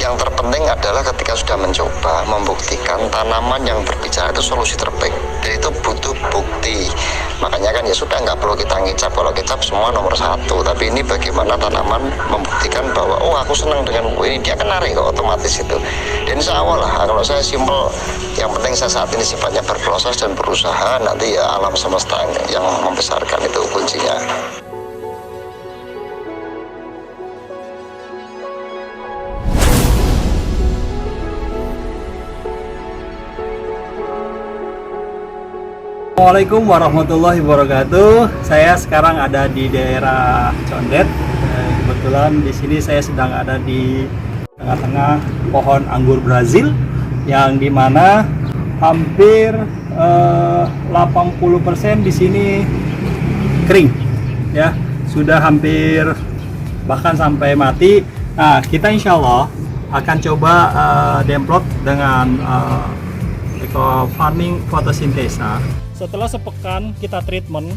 Yang terpenting adalah ketika sudah mencoba, membuktikan tanaman yang berbicara itu solusi terbaik. Dan itu butuh bukti. Makanya kan ya sudah, nggak perlu kita ngicap. Kalau ngicap semua nomor satu. Tapi ini bagaimana tanaman membuktikan bahwa oh aku senang dengan buku ini, dia kan narik kok otomatis itu. Dan insya Allah lah, kalau saya simpel, yang penting saya saat ini sifatnya berproses dan berusaha, nanti ya alam semesta yang membesarkan, itu kuncinya. Assalamualaikum warahmatullahi wabarakatuh. Saya sekarang ada di daerah Condet. Kebetulan di sini saya sedang ada di tengah-tengah pohon anggur Brazil, yang dimana hampir 80% di sini kering, ya sudah hampir bahkan sampai mati. Nah, kita insya Allah akan coba demplot dengan eco farming fotosintesa. Setelah sepekan kita treatment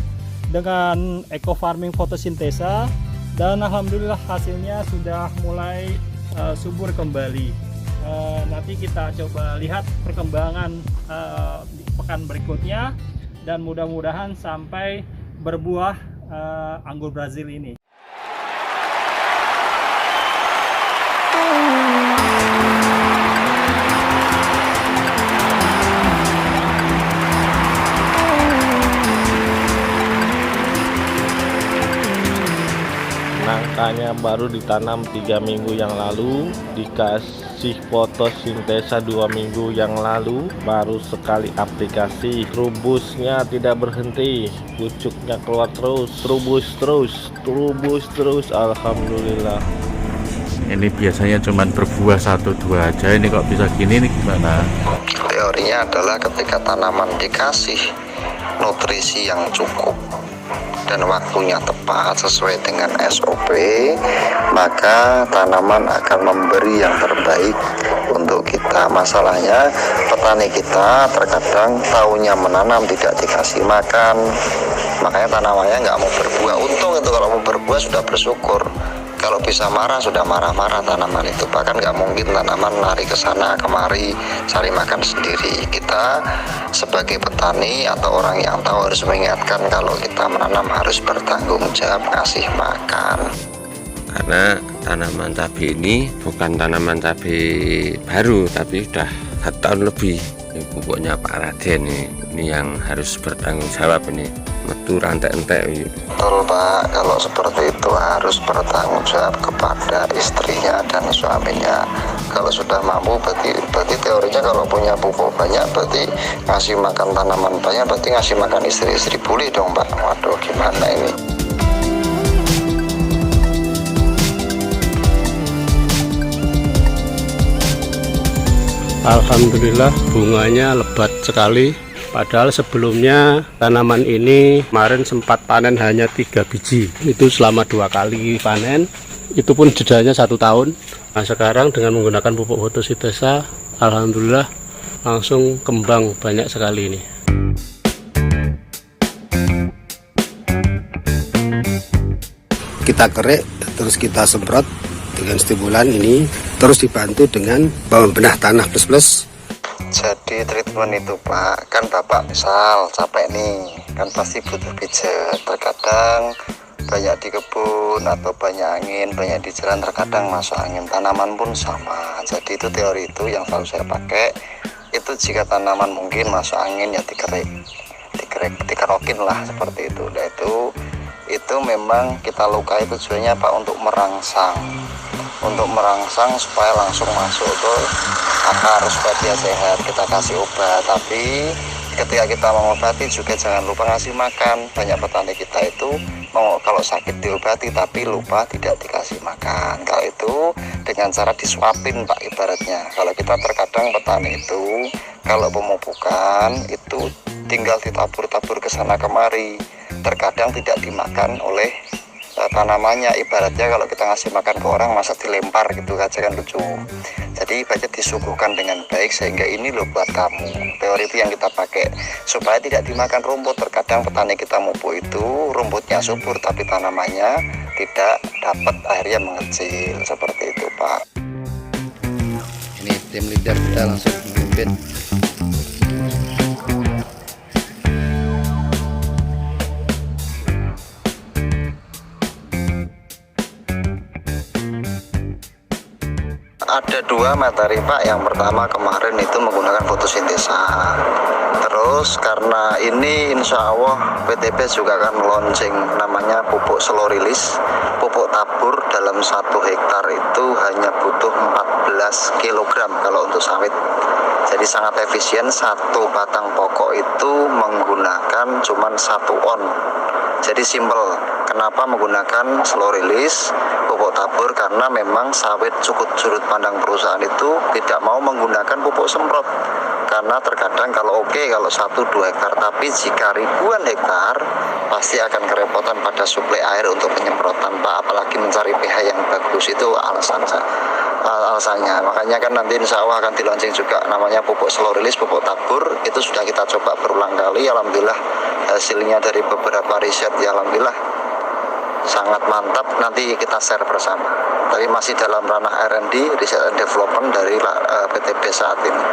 dengan eco farming fotosintesa, dan alhamdulillah hasilnya sudah mulai subur kembali. Nanti kita coba lihat perkembangan di pekan berikutnya, dan mudah-mudahan sampai berbuah anggur Brazil ini. Nangkanya baru ditanam 3 minggu yang lalu, dikasih fotosintesa 2 minggu yang lalu, baru sekali aplikasi. Rubusnya tidak berhenti, pucuknya keluar terus, terubus terus, alhamdulillah. Ini biasanya cuma berbuah 1-2 aja, ini kok bisa gini nih, gimana? Teorinya adalah ketika tanaman dikasih nutrisi yang cukup dan waktunya tepat sesuai dengan SOP, maka tanaman akan memberi yang terbaik untuk kita. Masalahnya petani kita terkadang tahunya menanam tidak dikasih makan, makanya tanamannya nggak mau berbuah. Untung itu kalau mau berbuah sudah bersyukur. Kalau bisa marah sudah marah-marah tanaman itu, bahkan nggak mungkin tanaman lari ke sana kemari cari makan sendiri. Kita sebagai petani atau orang yang tahu harus mengingatkan kalau kita menanam harus bertanggung jawab ngasih makan. Karena tanaman cabai ini bukan tanaman cabai baru, tapi sudah 1 tahun lebih. Ini pupuknya Pak Raden ini yang harus bertanggung jawab, ini metu rantai-entek. Betul Pak, kalau seperti itu harus bertanggung jawab kepada istrinya dan suaminya. Kalau sudah mampu berarti teorinya kalau punya pupuk banyak berarti ngasih makan tanaman banyak, berarti ngasih makan istri-istri boleh dong Pak. Waduh, gimana ini? Alhamdulillah bunganya lebat sekali. Padahal sebelumnya tanaman ini kemarin sempat panen hanya 3 biji. Itu selama 2 kali panen, itu pun jedanya 1 tahun. Nah sekarang dengan menggunakan pupuk fotosintesa, alhamdulillah langsung kembang banyak sekali ini. Kita kerik, terus kita semprot dengan stimulan ini, terus dibantu dengan pembenah tanah plus. Jadi treatment itu Pak, kan Bapak misal capek nih, kan pasti butuh pijet. Terkadang banyak di kebun atau banyak angin, banyak di jalan, terkadang masuk angin. Tanaman pun sama. Jadi itu teori itu yang selalu saya pakai. Itu jika tanaman mungkin masuk angin ya dikerokin lah seperti itu. Nah itu memang kita lukai tujuannya Pak untuk merangsang supaya langsung masuk ke akar supaya dia sehat. Kita kasih obat, tapi ketika kita mengobati juga jangan lupa ngasih makan. Banyak petani kita itu mau kalau sakit diobati tapi lupa tidak dikasih makan. Kalau itu dengan cara disuapin Pak ibaratnya. Kalau kita terkadang petani itu kalau pemupukan itu tinggal ditabur-tabur ke sana kemari, terkadang tidak dimakan oleh tanamannya. Ibaratnya kalau kita ngasih makan ke orang masa dilempar gitu aja kan lucu. Jadi baca disuguhkan dengan baik sehingga ini loh buat kamu. Teori itu yang kita pakai supaya tidak dimakan rumput. Terkadang petani kita mupuk itu rumputnya subur tapi tanamannya tidak dapat, akhirnya mengecil seperti itu Pak. tim leader kita langsung memimpin. Ada dua materi Pak. Yang pertama kemarin itu menggunakan fotosintesa. Terus karena ini insya Allah PTB juga akan launching namanya pupuk slow release. Pupuk tabur dalam 1 hektar itu hanya butuh 14 kg kalau untuk sawit. Jadi sangat efisien, 1 batang pokok itu menggunakan cuman 1 on. Jadi simple. Kenapa menggunakan slow release pupuk tabur? Karena memang sawit sudut pandang perusahaan itu tidak mau menggunakan pupuk semprot. Karena terkadang kalau kalau 1-2 hektar, tapi jika ribuan hektar pasti akan kerepotan pada suplai air untuk penyemprotan Pak. Apalagi mencari pH yang bagus, itu alasannya. Makanya kan nanti insya Allah akan dilaunching juga namanya pupuk slow release, pupuk tabur. Itu sudah kita coba berulang kali. Alhamdulillah hasilnya dari beberapa riset ya alhamdulillah sangat mantap. Nanti kita share bersama. Tapi masih dalam ranah R&D, Research and Development dari PTB saat ini.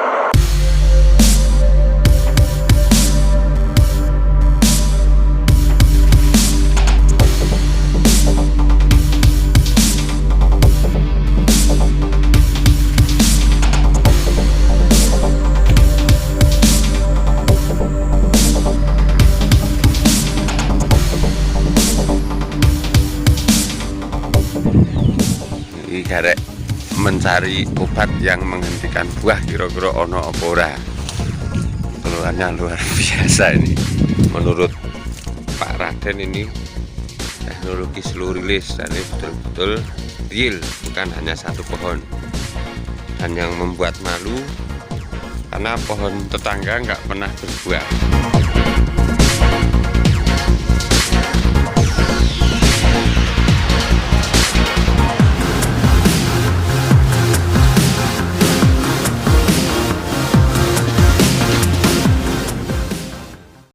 Garek mencari obat yang menghentikan buah, kira-kira ono apa ora. Keluarnya luar biasa ini. Menurut Pak Raden ini teknologi slow release, dan ini betul-betul real, bukan hanya 1 pohon. Dan yang membuat malu karena pohon tetangga nggak pernah berbuah.